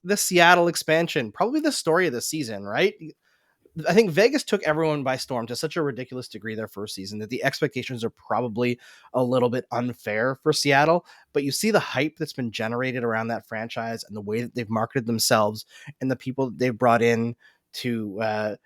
the Seattle expansion, probably the story of the season, right? I think Vegas took everyone by storm to such a ridiculous degree their first season that the expectations are probably a little bit unfair for Seattle. But you see the hype that's been generated around that franchise and the way that they've marketed themselves and the people that they've brought in to,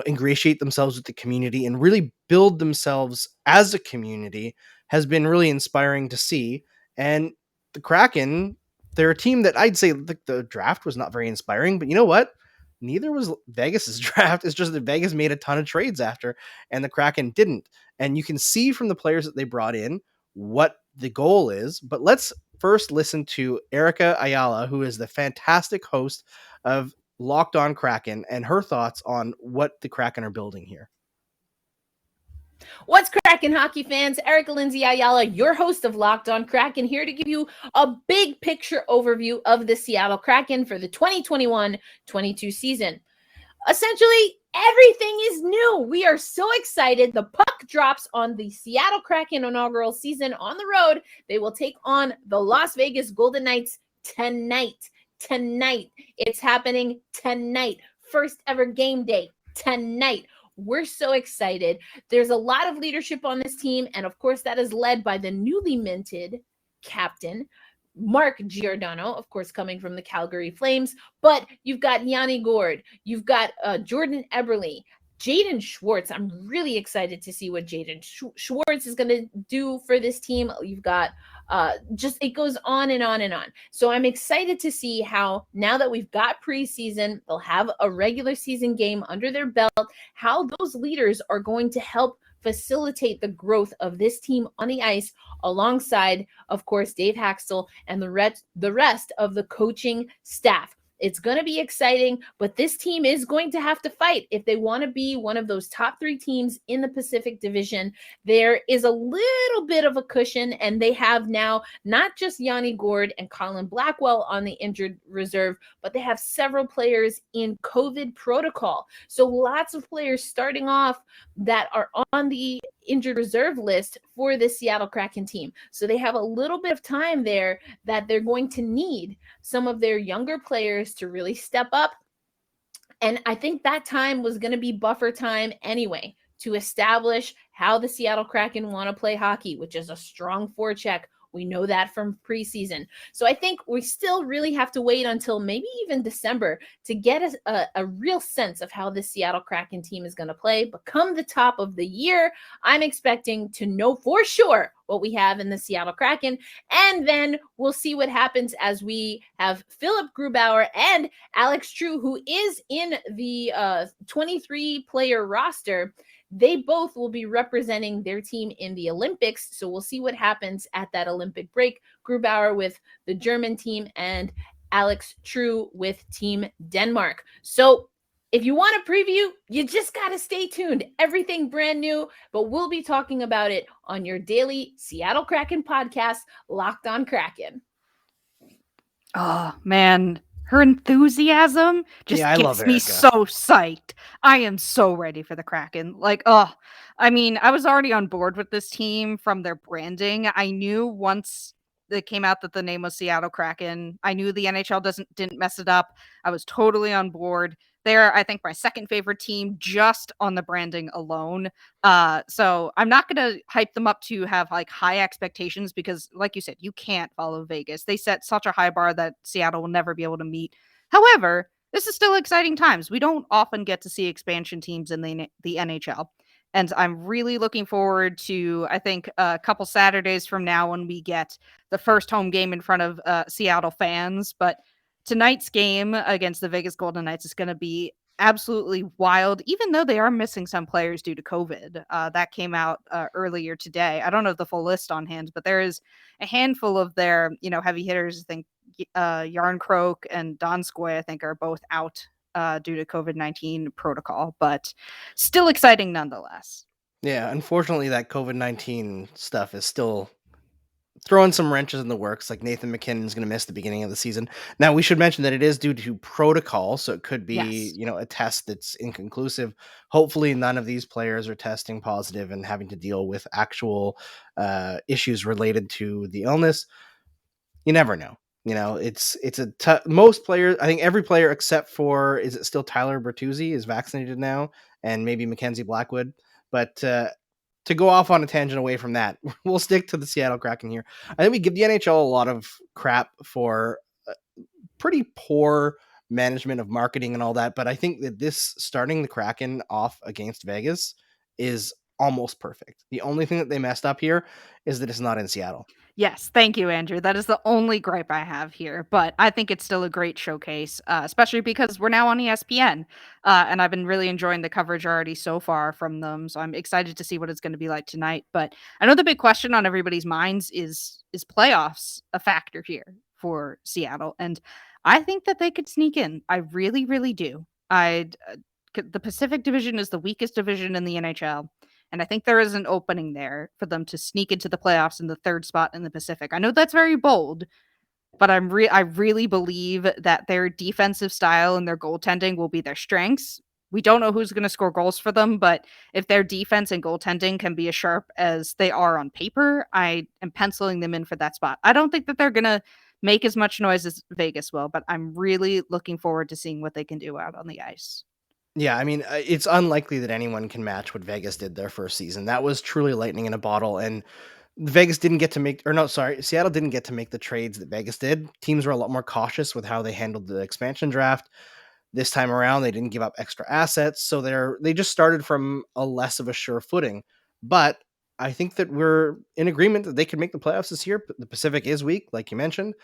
ingratiate themselves with the community and really build themselves as a community has been really inspiring to see. And the Kraken, they're a team that I'd say the draft was not very inspiring, but you know what? Neither was Vegas's draft. It's just that Vegas made a ton of trades after, and the Kraken didn't. And you can see from the players that they brought in what the goal is. But let's first listen to Erica Ayala, who is the fantastic host of Locked On Kraken, and her thoughts on what the Kraken are building here. What's cracking, hockey fans? Erica Lindsay Ayala, your host of Locked On Kraken, here to give you a big picture overview of the Seattle Kraken for the 2021-22 season. Essentially, everything is new. We are so excited. The puck drops on the Seattle Kraken inaugural season on the road. They will take on the Las Vegas Golden Knights tonight. It's happening tonight. First ever game day tonight. We're so excited. There's a lot of leadership on this team, and of course that is led by the newly minted captain, Mark Giordano, of course, coming from the Calgary Flames. But you've got Yanni Gourde, you've got Jordan Eberle, Jaden Schwartz. I'm really excited to see what Jaden Schwartz is going to do for this team. You've got it goes on and on and on. So I'm excited to see how, now that we've got preseason, they'll have a regular season game under their belt, how those leaders are going to help facilitate the growth of this team on the ice, alongside, of course, Dave Haxtell and the rest of the coaching staff. It's going to be exciting, but this team is going to have to fight if they want to be one of those top 3 teams in the Pacific Division. There is a little bit of a cushion, and they have now not just Yanni Gourde and Colin Blackwell on the injured reserve, but they have several players in COVID protocol. So lots of players starting off that are on the injured reserve list for the Seattle Kraken team. So they have a little bit of time there that they're going to need some of their younger players to really step up. And I think that time was going to be buffer time anyway, to establish how the Seattle Kraken want to play hockey, which is a strong forecheck. We know that from preseason. So I think we still really have to wait until maybe even December to get a real sense of how the Seattle Kraken team is going to play. But come the top of the year, I'm expecting to know for sure what we have in the Seattle Kraken. And then we'll see what happens as we have Philip Grubauer and Alex True, who is in the 23-player roster. They both will be representing their team in the Olympics. So we'll see what happens at that Olympic break. Grubauer with the German team and Alex True with Team Denmark. So if you want a preview, you just got to stay tuned. Everything brand new, but we'll be talking about it on your daily Seattle Kraken podcast, Locked On Kraken. Oh, man. Her enthusiasm just gets me so psyched. I am so ready for the Kraken. I mean, I was already on board with this team from their branding. I knew once it came out that the name was Seattle Kraken, I knew the NHL didn't mess it up. I was totally on board. They're, I think, my second favorite team just on the branding alone. So I'm not going to hype them up to have high expectations because, like you said, you can't follow Vegas. They set such a high bar that Seattle will never be able to meet. However, this is still exciting times. We don't often get to see expansion teams in the NHL. And I'm really looking forward to, I think, a couple Saturdays from now when we get the first home game in front of Seattle fans. But tonight's game against the Vegas Golden Knights is going to be absolutely wild, even though they are missing some players due to COVID. That came out earlier today. I don't have the full list on hand, but there is a handful of their, heavy hitters. I think Yarncroke and Donskoy, I think, are both out due to COVID-19 protocol, but still exciting nonetheless. Yeah, unfortunately, that COVID-19 stuff is still throwing some wrenches in the works. Like Nathan McKinnon is going to miss the beginning of the season. Now, we should mention that it is due to protocol, so it could be, a test that's inconclusive. Hopefully, none of these players are testing positive and having to deal with actual issues related to the illness. You never know. It's most players. I think every player except for, is it still Tyler Bertuzzi is vaccinated now, and maybe Mackenzie Blackwood. But to go off on a tangent away from that, we'll stick to the Seattle Kraken here. I think we give the NHL a lot of crap for pretty poor management of marketing and all that, but I think that this starting the Kraken off against Vegas is almost perfect. The only thing that they messed up here is that it's not in Seattle. Yes, thank you, Andrew. That is the only gripe I have here, but I think it's still a great showcase, especially because we're now on ESPN, and I've been really enjoying the coverage already so far from them. So I'm excited to see what it's going to be like tonight. But I know the big question on everybody's minds is playoffs a factor here for Seattle, and I think that they could sneak in. I really, really do. The Pacific Division is the weakest division in the NHL. And I think there is an opening there for them to sneak into the playoffs in the third spot in the Pacific. I know that's very bold, but I really believe that their defensive style and their goaltending will be their strengths. We don't know who's going to score goals for them, but if their defense and goaltending can be as sharp as they are on paper, I am penciling them in for that spot. I don't think that they're going to make as much noise as Vegas will, but I'm really looking forward to seeing what they can do out on the ice. Yeah, I mean, it's unlikely that anyone can match what Vegas did their first season. That was truly lightning in a bottle, and Vegas didn't get to make, or no, sorry, Seattle didn't get to make the trades that Vegas did. Teams were a lot more cautious with how they handled the expansion draft. This time around, they didn't give up extra assets, so they just started from a less of a sure footing. But I think that we're in agreement that they could make the playoffs this year. The Pacific is weak, like you mentioned.